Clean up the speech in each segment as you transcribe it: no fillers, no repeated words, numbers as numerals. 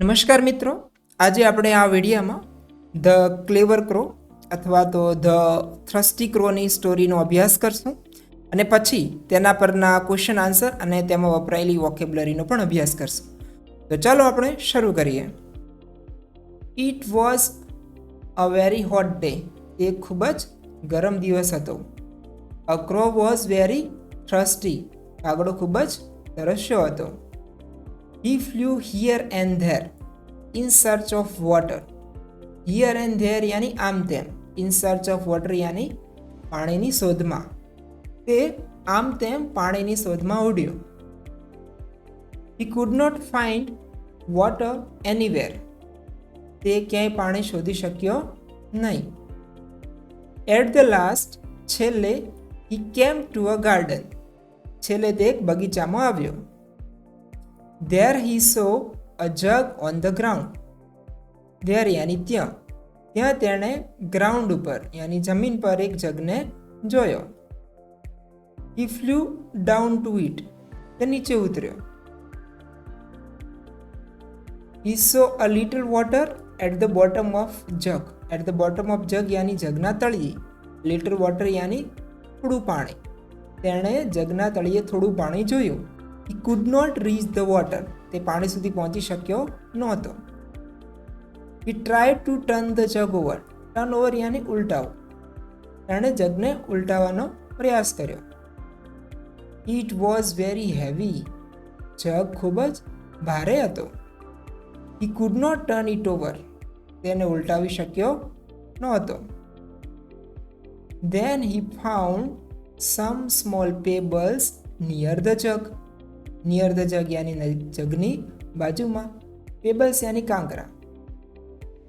નમસ્કાર મિત્રો, આજે આપણે આ વિડીયોમાં ધ ક્લેવર ક્રો અથવા તો ધ થ્રસ્ટી ક્રોની સ્ટોરીનો અભ્યાસ કરશું અને પછી તેના પરના ક્વેશ્ચન આન્સર અને તેમાં વપરાયેલી વોકેબ્યુલરીનો પણ અભ્યાસ કરશું. તો ચાલો આપણે શરૂ કરીએ. It was a very hot day. એ ખૂબ જ ગરમ દિવસ હતો. A crow was very thirsty. કાગડો ખૂબ જ તરસ્યો હતો. He flew here and there in search of water. Here and there यानी आम तेम. In search of water यानी પાણીની શોધમાં. તે આમ તેમ પાણીની શોધમાં ઉડ્યો. He could not find water anywhere. તે ક્યાંય પાણી શોધી શક્યો નહીં. At the last, છેલ્લે he came to a garden. છેલ્લે તે એક બગીચામાં આવ્યો. There he saw a jug on the ground. There यानी ત્યાં તેણે ગ્રાઉન્ડ ઉપર यानी જમીન પર એક જગને જોયો. He flew down to it. તે નીચે ઉતર્યો. He saw a little water at the bottom of jug. At the bottom of jug यानी જગના તળિયે. Little water यानी થોડું પાણી. તેણે જગના તળિયે થોડું પાણી જોયું. He could not reach the water. તે પાણી સુધી પહોંચી શક્યો નહોતો. He tried to turn the jug over. Turn over यानी ઉલટાવું. તેણે જગને ઉલટાવવાનો પ્રયાસ કર્યો. It was very heavy. જગ ખૂબ જ ભારે હતો. He could not turn it over. તેને ઉલટાવી શક્યો નહોતો. Then he found some small pebbles near the jug. Near the jug યાની જગની બાજુમાં. પેબલ્સ યાની કાંકરા.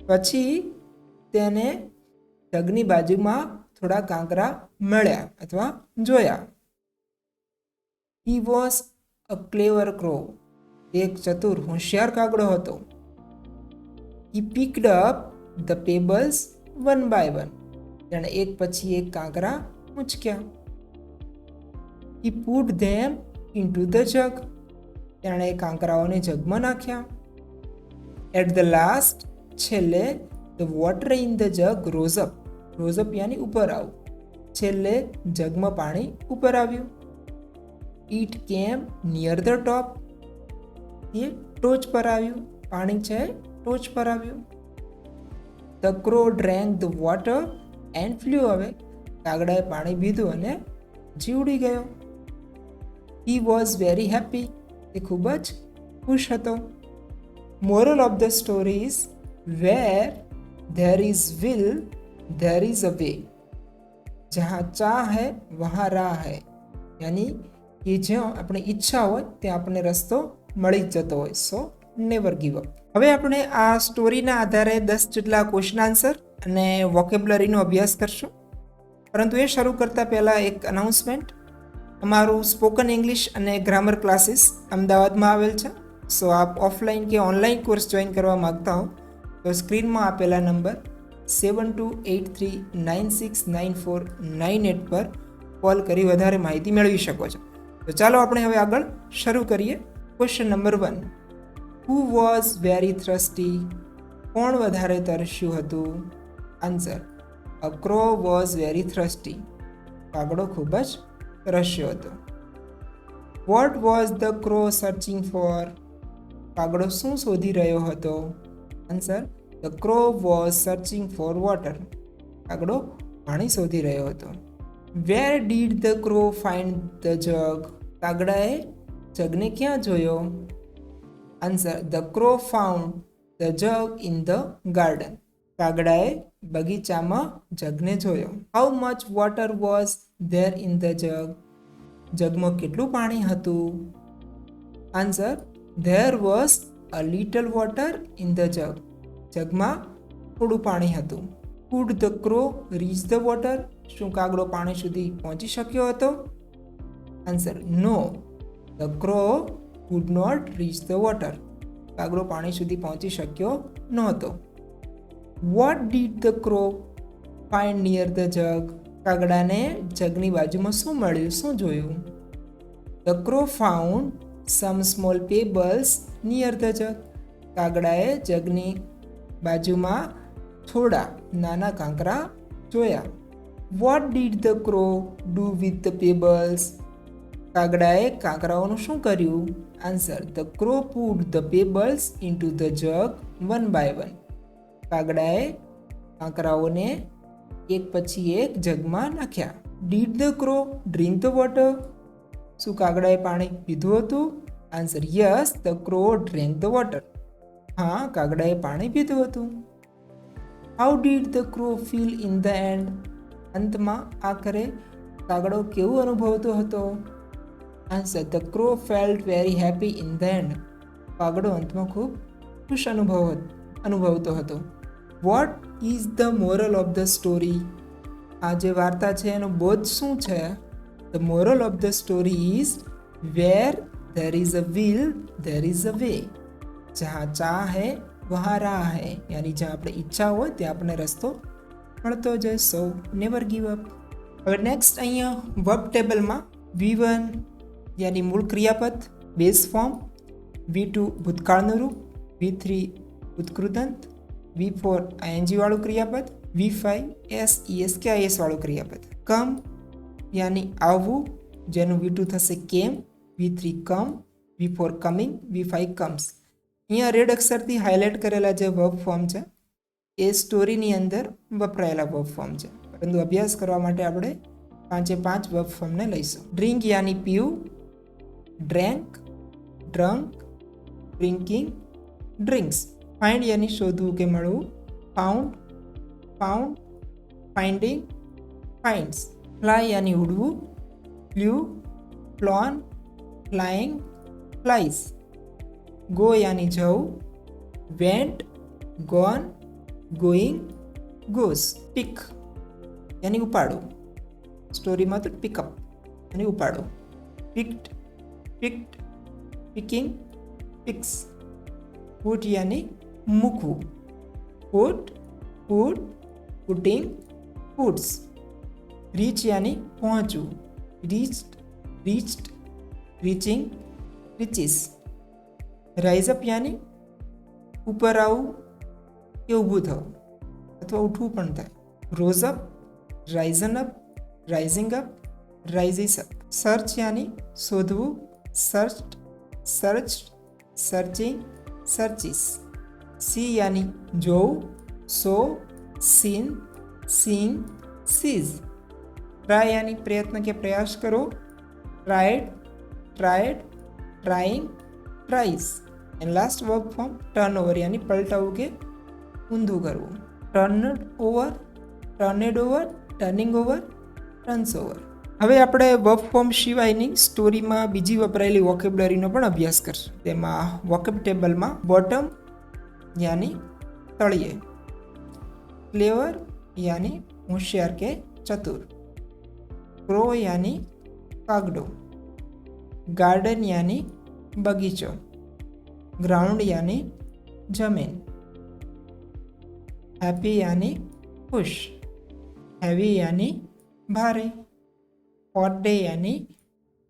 પછી તેને જગની બાજુમાં થોડા કાંકરા મળ્યા અથવા જોયા. He was a clever crow. એક ચતુર હોશિયાર કાગડો હતો. He picked up the pebbles one by one. તેણે એક પછી એક કાંકરા ઉંચક્યા. He put them into the jug. તેણે કાંકરાઓને જગમાં નાખ્યા. At the last, છેલ્લે the water in the jug rose up. Rose up यानी ઉપર આવું. છેલ્લે જગમાં પાણી ઉપર આવ્યું. It came near the top. એ ટોચ પર આવ્યું. પાણી છે ટોચ પર આવ્યું. The crow drank the water and flew away. કાગડાએ પાણી પીધું અને જીવડી ગયો. He was very happy. તે ખૂબ જ ખુશ હતો. Moral of the story is, where there is will, there is a way. जहाँ चाह है वहाँ राह है. यानी કે જ્યાં આપણી ઈચ્છા હોય ત્યાં આપણને રસ્તો મળી જ જતો હોય. સો નેવર ગીવ અપ. હવે આપણે આ સ્ટોરીના આધારે 10 જેટલા ક્વેશ્ચન આન્સર અને વોકેબ્યુલરીનો અભ્યાસ કરશું. પરંતુ એ શરૂ કરતાં પહેલાં એક અનાઉન્સમેન્ટ. અમારું સ્પોકન ઇંગ્લિશ અને ગ્રામર ક્લાસીસ અમદાવાદમાં આવેલ છે. સો આપ ઓફલાઈન કે ઓનલાઈન કોર્સ જોઈન કરવા માગતા હો તો સ્ક્રીનમાં આપેલા નંબર 7283969498 પર કોલ કરી વધારે માહિતી મેળવી શકો છો. તો ચાલો આપણે હવે આગળ શરૂ કરીએ. Question number 1. Who was very thirsty? કોણ વધારે તરસ્યું હતું? Answer: a crow was very thirsty. કાગડો ખૂબ જ તરસ્યો હતો. What was the crow searching for? કાગડો શું શોધી રહ્યો હતો? Answer: the crow was searching for water. કાગડો પાણી શોધી રહ્યો હતો. Where did the crow find the jug? કાગડાએ જગને ક્યાં જોયો? Answer: the crow found the jug in the garden. કાગડાએ બગીચામાં જગને જોયો. How much water was there in the jug? જગમાં કેટલું પાણી હતું? Answer: there was a little water in the jug. જગમાં થોડું પાણી હતું. Could the crow reach the water? શું કાગડો પાણી સુધી પહોંચી શક્યો હતો? Answer: no, the crow could not reach the water. કાગડો પાણી સુધી પહોંચી શક્યો નહોતો. What did the crow find near the jug? કાગડાને જગની બાજુમાં શું મળ્યું, શું જોયું? The crow found some small pebbles near the jug. કાગડાએ જગની બાજુમાં થોડા નાના કાંકરા જોયા. What did the crow do with the pebbles? કાગડાએ કાંકરાઓનું શું કર્યું? Answer, the crow put the pebbles into the jug one by one. કાગડાએ કાંકરાઓને એક પછી એક જગમાં નાખ્યા. Did the crow drink the water? શું કાગડાએ પાણી પીધું હતું? Answer, yes, the crow drink the water. હા, કાગડાએ પાણી પીધું હતું. How did the crow feel in the and? અંતમાં આખરે કાગડો કેવું અનુભવતો હતો? Answer, the crow felt very happy in the and. કાગડો અંતમાં ખૂબ ખુશ અનુભવતો હતો. What is the moral of the story? આ જે વાર્તા છે એનો બોધ શું છે? The moral of the story is wear there is a will there is a way. जहाँ चाह है वहाँ राह है. यानी જ્યાં આપણે ઈચ્છા હોય ત્યાં આપણને રસ્તો મળતો જાય. સો નેવર ગીવ અપ. હવે નેક્સ્ટ અહીંયા વર્બ ટેબલમાં V1 યાની મૂળ ક્રિયાપદ, બેઝ ફોર્મ, V2 ભૂતકાળનું રૂપ, V3 ઉત્કૃતાંત, V4 ING વાળું ક્રિયાપદ, V5 SES કે IS વાળું ક્રિયાપદ. કમ યાની આવવું, જેનું V2 થશે કેમ, V3 કમ, V4 કમિંગ, V5 કમ્સ. અહીંયા રેડ અક્ષરથી હાઇલાઇટ કરેલા જે વર્બ ફોર્મ છે એ સ્ટોરીની અંદર વપરાયેલા વર્બ ફોર્મ છે, પરંતુ અભ્યાસ કરવા માટે આપણે 5 વર્બ ફોર્મને લઈશું. ડ્રિંક યાની પીવું, drank, drunk, drinking, drinks. Find યાની શોધવું કે મળવું, found, found, finding, finds. Fly યાની ઉડવું, flew, flown, flying, flies. Go યાની જવું, went, gone, going, goes. Pick યાની ઉપાડવું, સ્ટોરીમાં તો પિકઅપ યાની ઉપાડવું. Picked, picked, picking, picks. Put યાની મૂકવું, put, put, putting, puts. Reach યાની પહોંચવું, reached, reached, reaching, reaches. Rise up યાની ઉપર આવવું કે ઊભું થવું અથવા ઉઠવું પણ થાય. Rose up, risen up, rising up, rises up. Search યાની શોધવું, searched, searched, searching, searches. See યાની જોવું, saw, seen, seeing, sees. Try યાની પ્રયત્ન કે પ્રયાસ કરો, tried, tried, trying, tries. And last verb form turn over યાની પલટાવવું કે ઊંધું કરવું. Turned over, turned over, turning over, turns over. હવે આપણે વર્બ ફોર્મ સિવાયની સ્ટોરીમાં બીજી વપરાયેલી વોકેબ્યુલરીનો પણ અભ્યાસ કરશું. તેમાં વોકેબ ટેબલમાં બોટમ યાની તળિયે, ક્લેવર યાની હોશિયાર કે ચતુર, ક્રો યાની કાગડો, ગાર્ડન યાની બગીચો, ગ્રાઉન્ડ યાની જમીન, હેપી યાની ખુશ, હેવી યાની ભારે, હોટ ડે યાની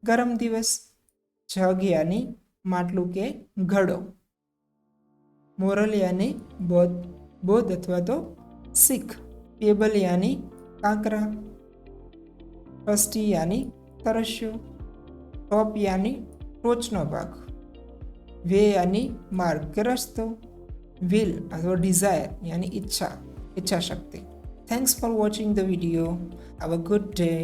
ગરમ દિવસ, જગ યાની માટલું કે ઘડો, મોરલ યાની બોધ અથવા તો શીખ, પેબલ યાની કાંકરા, ટ્રસ્ટી યાની તરસ્યો, ટોપ યાની ટોચનો ભાગ, વે યાની માર્ગ કે રસ્તો, વિલ અથવા ડિઝાયર યાની ઈચ્છા, ઈચ્છા શક્તિ. Thanks for watching the video. Have a good day.